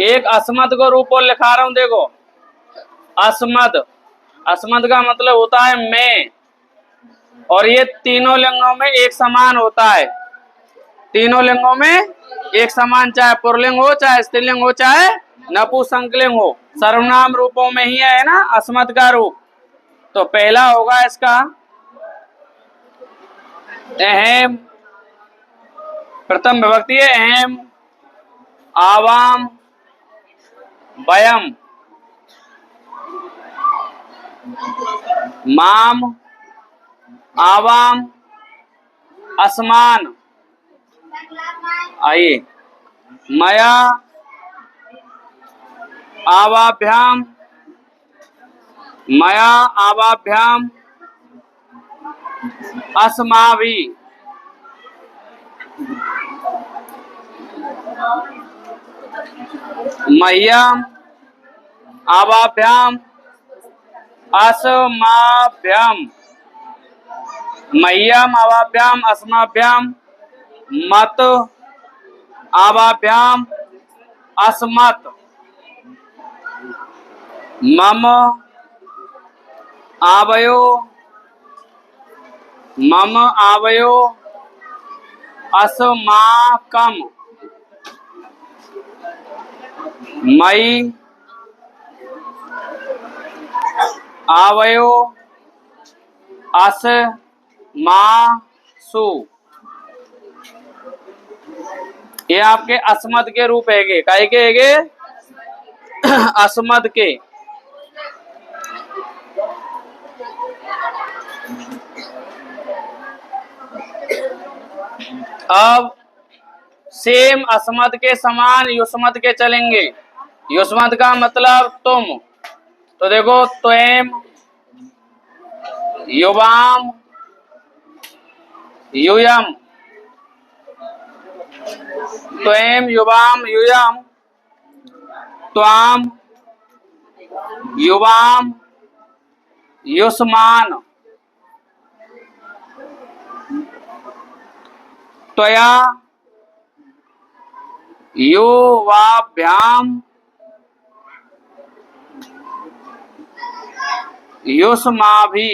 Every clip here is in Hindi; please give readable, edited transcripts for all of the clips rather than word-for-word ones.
एक अस्मद को रूप और लिखा रहा हूं, देखो अस्मद, अस्मद का मतलब होता है मैं, और ये तीनों लिंगों में एक समान होता है, तीनों लिंगों में एक समान, चाहे पुल्लिंग हो, चाहे स्त्रीलिंग हो, चाहे नपुंसकलिंग हो, सर्वनाम रूपों में ही है ना अस्मद का रूप। तो पहला होगा इसका अहम, प्रथम विभक्ति है अहम, आवाम, वयम, माम, आवाम, असमान, आइए मया, आवाभ्याम, मया आवाभ्याम, अस्माभि, मह्यम आवाभ्याम, अस्माभ्याम, मह्यम आवाभ्याम, अस्माभ्याम, मत आवाभ्याम, अस्मत्, मम आवयो, मम आवयो, अस्माकम, मयि आवयो, अस्मासु, ये आपके अस्मद के रूप हैगे, काहे के हैगे अस्मद के। अब सेम अस्मद के समान युष्मद के चलेंगे। युष्मद का मतलब तुम, तो देखो त्वम, युवाम, यूयम, त्वम, युवाम, यूयम, त्वाम, युवाम, युष्मान, त्वया, युवाभ्याम, युष्माभि,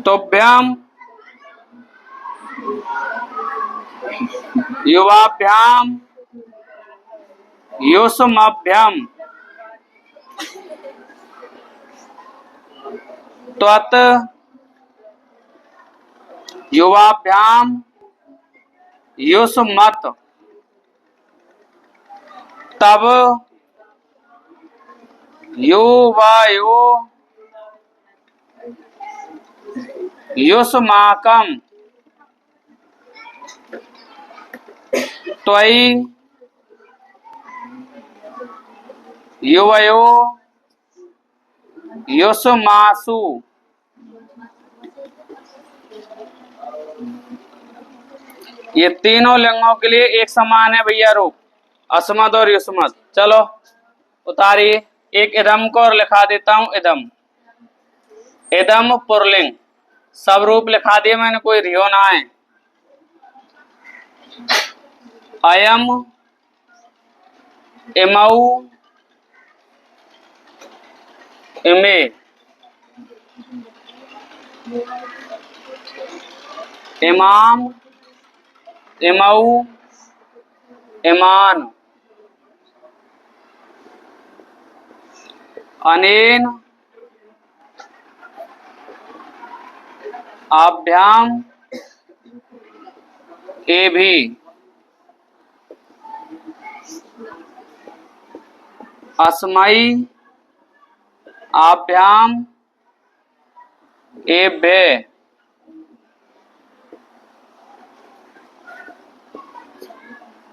तुभ्यम, युवाभ्याम, युष्मभ्यम, त्वत्, युवाभ्याम, युष्मत्, तब, युवायो, युष्माकम, त्वयि, युवयो, युष्मासु। ये तीनों लिंगों के लिए एक समान है भैया रूप, अस्मद और युष्मद। चलो उतारिए, एक इदम को और लिखा देता हूं, इदम, इदम पुल्लिंग, सब रूप लिखा दिए मैंने, कोई रियो ना है। अयम, इमऊ, इमे, इमाम, इमऊ, इमान, अनेन, आभ्याम, एभि, अस्मयि, आभ्याम, एभ्य,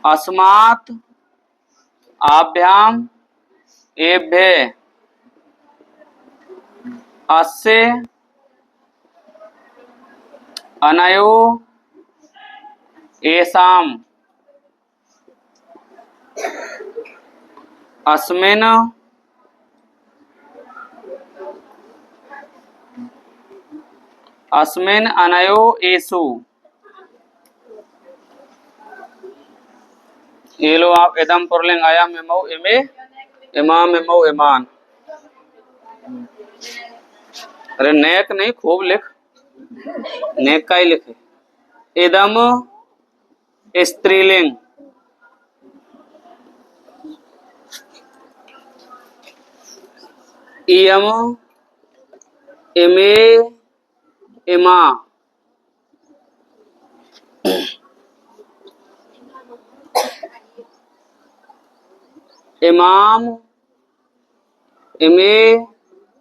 अस्मात्, आभ्याम, एभ्य, अस्य, अनयो, एषाम, अस्मिन्, अस्मिन्, अनयो, एषु। ये लो आप, इदम पुरलिंग अयम इमौ इमे इमाम इमौ इमान। अरे नेक नहीं, खूब लिख, नेक का ही लिखे। इदम स्त्रीलिंग, इयम इमे इमा, इमाम इमे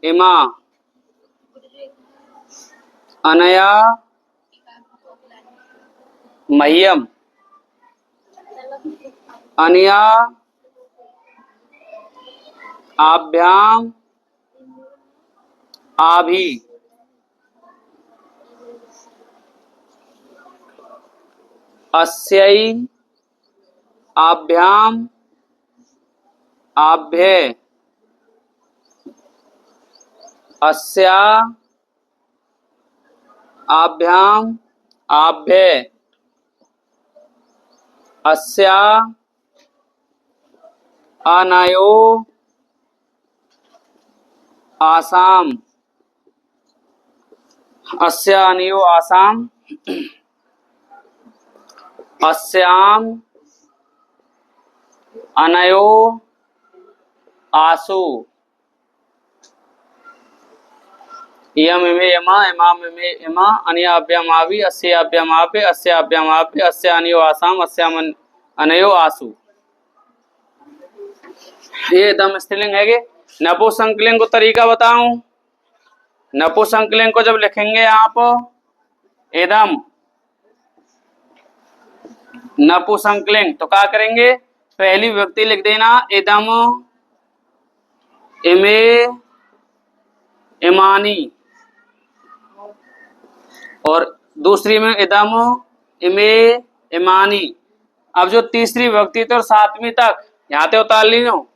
इमा, अनया मह्यम, अनया आभ्याम आभि, अस्यै आभ्याम आभ्ये, अस्या आभ्याम आभ्ये, अस्या अनयो आसाम, अस्या अनयो आसाम, अस्याम अनयो आसु, इयम इमे इमा इमाम इमे इमा, अनयाभ्याम आभि, अस्याभ्याम आभ्ये, अस्याभ्याम आभ्ये, अस्या अनयो आसाम, अस्याम अनयो आसु। ये दम स्त्रीलिंग है। कि नपुंसकलिंग को तरीका बताऊं। नपुंसकलिंग को जब लिखेंगे आप एदम नपुंसकलिंग, तो क्या करेंगे, पहली विभक्ति लिख देना एदम इमे इमानी, और दूसरी में एदम इमे इमानी। अब जो तीसरी विभक्ति तो सातवीं तक यहाँ पे उतार ली हो,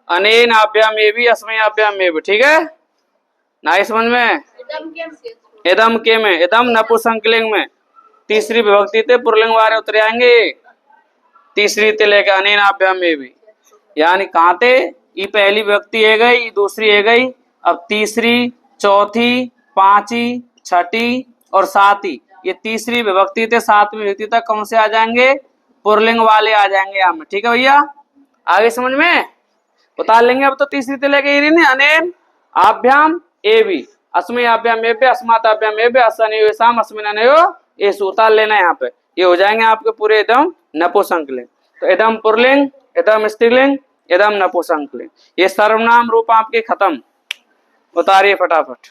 अनेन आभ्याम में भी अस्मय आभ्याम में भी, ठीक है ना, इस समझ में। एदम के में, एदम नपुंसकलिंग में तीसरी विभक्ति ते पुरलिंग वारे उतर आएंगे, तीसरी ते लेके अनेन आभ्याम में भी, यानी कहाँ थे, ये पहली विभक्ति है गई, ये दूसरी है गई, अब तीसरी, चौथी, पांचवी, छठी और सातवीं, ये तीसरी विभक्ति थे सातवीं विभक्ति तक कौन से आ जाएंगे, पुरलिंग वाले आ जाएंगे यहाँ में, ठीक है भैया, आगे समझ में उतार लेंगे। अब तो तीसरी ते लेके ये अनेन आभ्याम ए भी, अस्मय आभ्याम ए भी, अस्मात आभ्याम ए भी, अस्मयो शाम अस्मिन अनयो एसु, उतार लेना यहाँ पे, ये हो जाएंगे आपके पूरे एकदम नपुंसकलिंग। तो एकदम पुरलिंग, एकदम स्त्रीलिंग, एकदम नपुंसकलिंग, ये सर्वनाम रूप आपके खत्म, उतारिए फटाफट।